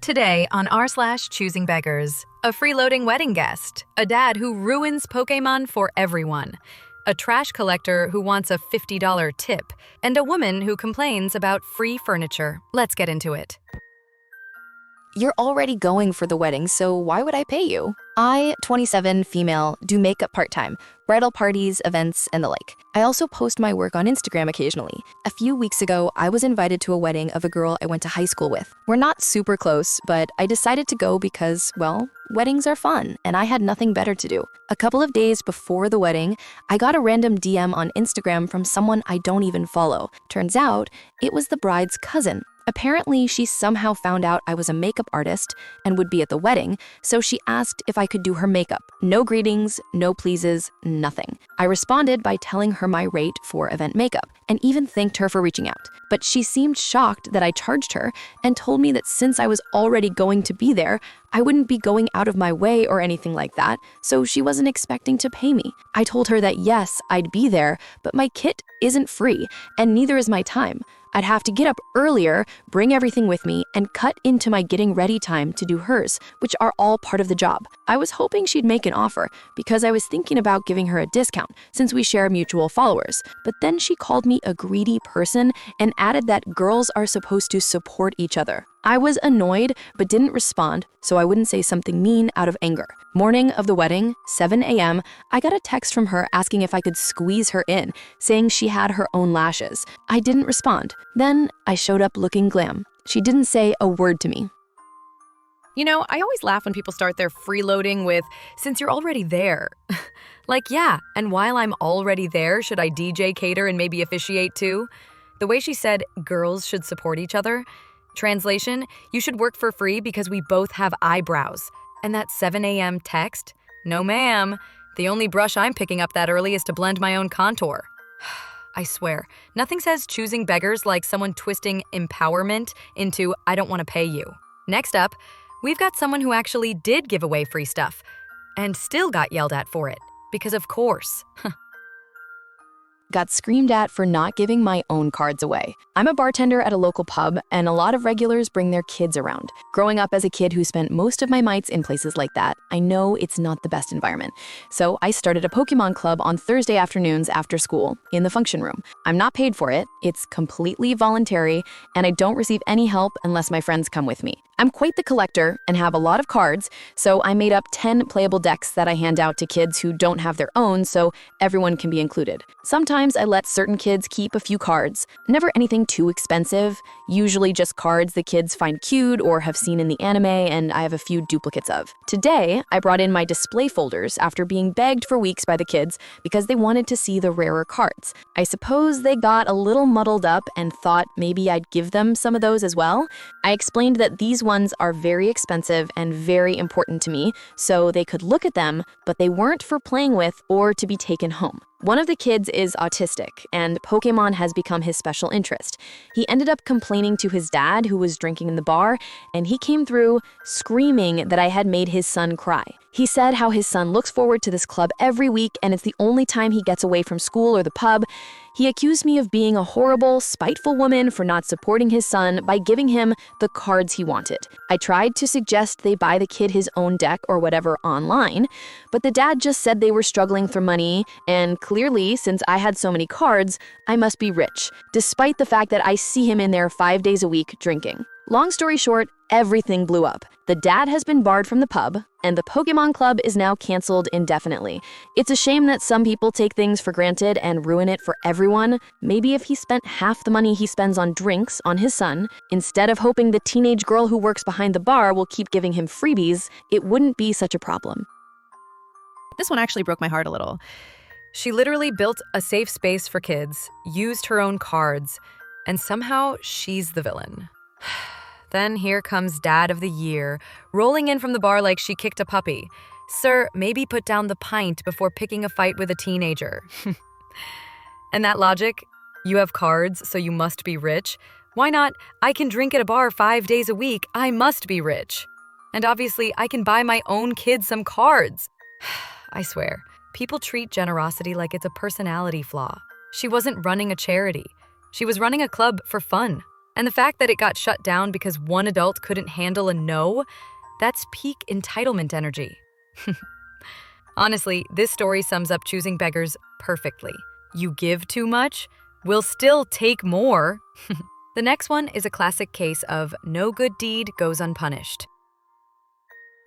Today on r/ChoosingBeggars, a freeloading wedding guest, a dad who ruins Pokémon for everyone, a trash collector who wants a $50 tip, and a woman who complains about free furniture. Let's get into it. You're already going for the wedding, so why would I pay you? I, 27, female, do makeup part-time, bridal parties, events, and the like. I also post my work on Instagram occasionally. A few weeks ago, I was invited to a wedding of a girl I went to high school with. We're not super close, but I decided to go because, well, weddings are fun, and I had nothing better to do. A couple of days before the wedding, I got a random DM on Instagram from someone I don't even follow. Turns out, it was the bride's cousin. Apparently, she somehow found out I was a makeup artist and would be at the wedding, so she asked if I could do her makeup. No greetings, no pleases, nothing. I responded by telling her my rate for event makeup, and even thanked her for reaching out. But she seemed shocked that I charged her and told me that since I was already going to be there, I wouldn't be going out of my way or anything like that, so she wasn't expecting to pay me. I told her that yes, I'd be there, but my kit isn't free, and neither is my time. I'd have to get up earlier, bring everything with me, and cut into my getting ready time to do hers, which are all part of the job. I was hoping she'd make an offer because I was thinking about giving her a discount since we share mutual followers. But then she called me a greedy person and added that girls are supposed to support each other. I was annoyed but didn't respond, so I wouldn't say something mean out of anger. Morning of the wedding, 7 a.m., I got a text from her asking if I could squeeze her in, saying she had her own lashes. I didn't respond. Then I showed up looking glam. She didn't say a word to me. You know, I always laugh when people start their freeloading with, since you're already there. Like, yeah, and while I'm already there, should I DJ cater and maybe officiate too? The way she said girls should support each other. Translation, you should work for free because we both have eyebrows. And that 7 a.m. text? No ma'am. The only brush I'm picking up that early is to blend my own contour. I swear, nothing says choosing beggars like someone twisting empowerment into I don't want to pay you. Next up, we've got someone who actually did give away free stuff and still got yelled at for it. Because of course. Got screamed at for not giving my own cards away. I'm a bartender at a local pub, and a lot of regulars bring their kids around. Growing up as a kid who spent most of my nights in places like that, I know it's not the best environment. So I started a Pokémon club on Thursday afternoons after school in the function room. I'm not paid for it, it's completely voluntary, and I don't receive any help unless my friends come with me. I'm quite the collector and have a lot of cards, so I made up 10 playable decks that I hand out to kids who don't have their own so everyone can be included. Sometimes I let certain kids keep a few cards, never anything too expensive, usually just cards the kids find cute or have seen in the anime and I have a few duplicates of. Today, I brought in my display folders after being begged for weeks by the kids because they wanted to see the rarer cards. I suppose they got a little muddled up and thought maybe I'd give them some of those as well. I explained that these ones are very expensive and very important to me, so they could look at them, but they weren't for playing with or to be taken home. One of the kids is autistic, and Pokémon has become his special interest. He ended up complaining to his dad, who was drinking in the bar, and he came through screaming that I had made his son cry. He said how his son looks forward to this club every week, and it's the only time he gets away from school or the pub. He accused me of being a horrible, spiteful woman for not supporting his son by giving him the cards he wanted. I tried to suggest they buy the kid his own deck or whatever online, but the dad just said they were struggling for money, and clearly, since I had so many cards, I must be rich, despite the fact that I see him in there 5 days a week drinking. Long story short, everything blew up. The dad has been barred from the pub, and the Pokémon Club is now canceled indefinitely. It's a shame that some people take things for granted and ruin it for everyone. Maybe if he spent half the money he spends on drinks on his son, instead of hoping the teenage girl who works behind the bar will keep giving him freebies, it wouldn't be such a problem. This one actually broke my heart a little. She literally built a safe space for kids, used her own cards, and somehow she's the villain. Then here comes Dad of the Year, rolling in from the bar like she kicked a puppy. Sir, maybe put down the pint before picking a fight with a teenager. And that logic? You have cards, so you must be rich. Why not, I can drink at a bar 5 days a week, I must be rich. And obviously, I can buy my own kids some cards. I swear, people treat generosity like it's a personality flaw. She wasn't running a charity. She was running a club for fun. And the fact that it got shut down because one adult couldn't handle a no, that's peak entitlement energy. Honestly, this story sums up choosing beggars perfectly. You give too much, we'll still take more. The next one is a classic case of no good deed goes unpunished.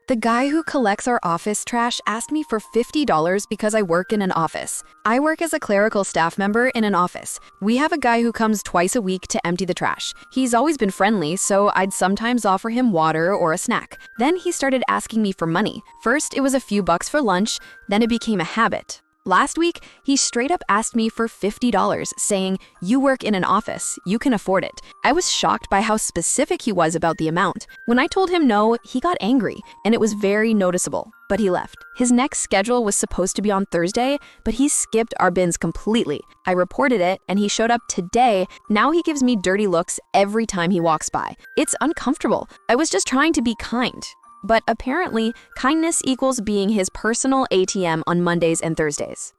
The guy who collects our office trash asked me for $50 because I work in an office. I work as a clerical staff member in an office. We have a guy who comes twice a week to empty the trash. He's always been friendly, so I'd sometimes offer him water or a snack. Then he started asking me for money. First, it was a few bucks for lunch, then it became a habit. Last week, he straight up asked me for $50, saying, "You work in an office, you can afford it." I was shocked by how specific he was about the amount. When I told him no, he got angry, and it was very noticeable, but he left. His next schedule was supposed to be on Thursday, but he skipped our bins completely. I reported it, and he showed up today. Now he gives me dirty looks every time he walks by. It's uncomfortable. I was just trying to be kind. But apparently, kindness equals being his personal ATM on Mondays and Thursdays.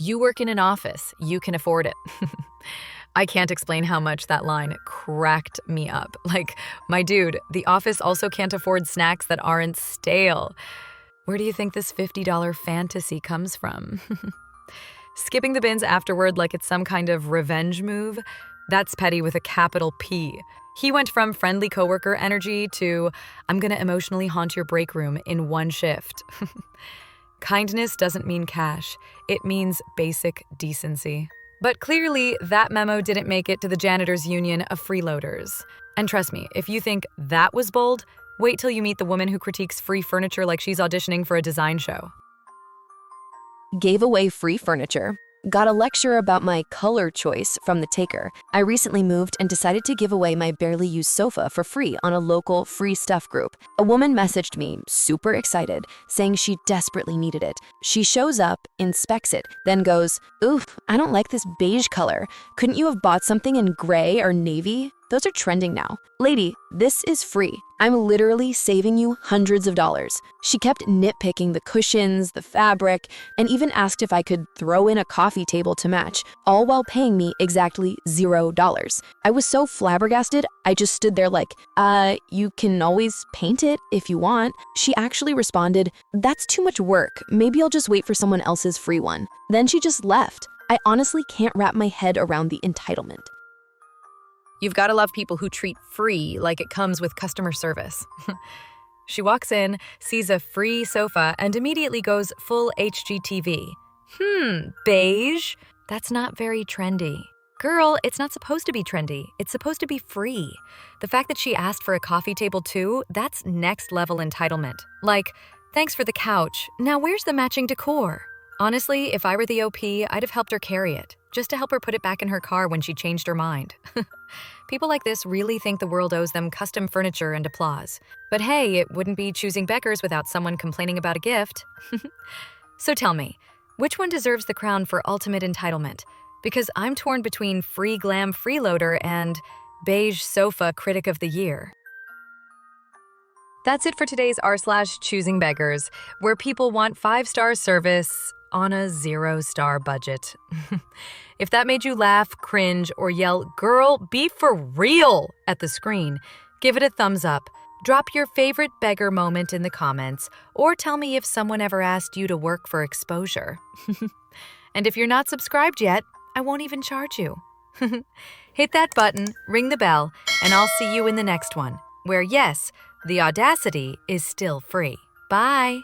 You work in an office, you can afford it. I can't explain how much that line cracked me up. Like, my dude, the office also can't afford snacks that aren't stale. Where do you think this $50 fantasy comes from? Skipping the bins afterward like it's some kind of revenge move? That's petty with a capital P. He went from friendly coworker energy to, I'm gonna emotionally haunt your break room in one shift. Kindness doesn't mean cash. It means basic decency. But clearly, that memo didn't make it to the Janitors Union of Freeloaders. And trust me, if you think that was bold, wait till you meet the woman who critiques free furniture like she's auditioning for a design show. Gave away free furniture. Got a lecture about my color choice from the taker. I recently moved and decided to give away my barely used sofa for free on a local free stuff group. A woman messaged me, super excited, saying she desperately needed it. She shows up, inspects it, then goes, "Oof, I don't like this beige color. Couldn't you have bought something in gray or navy? Those are trending now." Lady, this is free. I'm literally saving you hundreds of dollars. She kept nitpicking the cushions, the fabric, and even asked if I could throw in a coffee table to match, all while paying me exactly $0. I was so flabbergasted, I just stood there like, you can always paint it if you want. She actually responded, "That's too much work. Maybe I'll just wait for someone else's free one." Then she just left. I honestly can't wrap my head around the entitlement. You've got to love people who treat free like it comes with customer service. She walks in, sees a free sofa, and immediately goes full HGTV. Beige? That's not very trendy. Girl, it's not supposed to be trendy. It's supposed to be free. The fact that she asked for a coffee table too, that's next level entitlement. Like, thanks for the couch. Now where's the matching decor? Honestly, if I were the OP, I'd have helped her carry it, just to help her put it back in her car when she changed her mind. People like this really think the world owes them custom furniture and applause. But hey, it wouldn't be choosing beggars without someone complaining about a gift. So tell me, which one deserves the crown for ultimate entitlement? Because I'm torn between free glam freeloader and beige sofa critic of the year. That's it for today's r/choosing beggars, where people want 5-star service on a 0-star budget. If that made you laugh, cringe, or yell, "Girl, be for real," at the screen, give it a thumbs up. Drop your favorite beggar moment in the comments, or tell me if someone ever asked you to work for exposure. And if you're not subscribed yet, I won't even charge you. Hit that button, ring the bell, and I'll see you in the next one, where yes, the audacity is still free. Bye.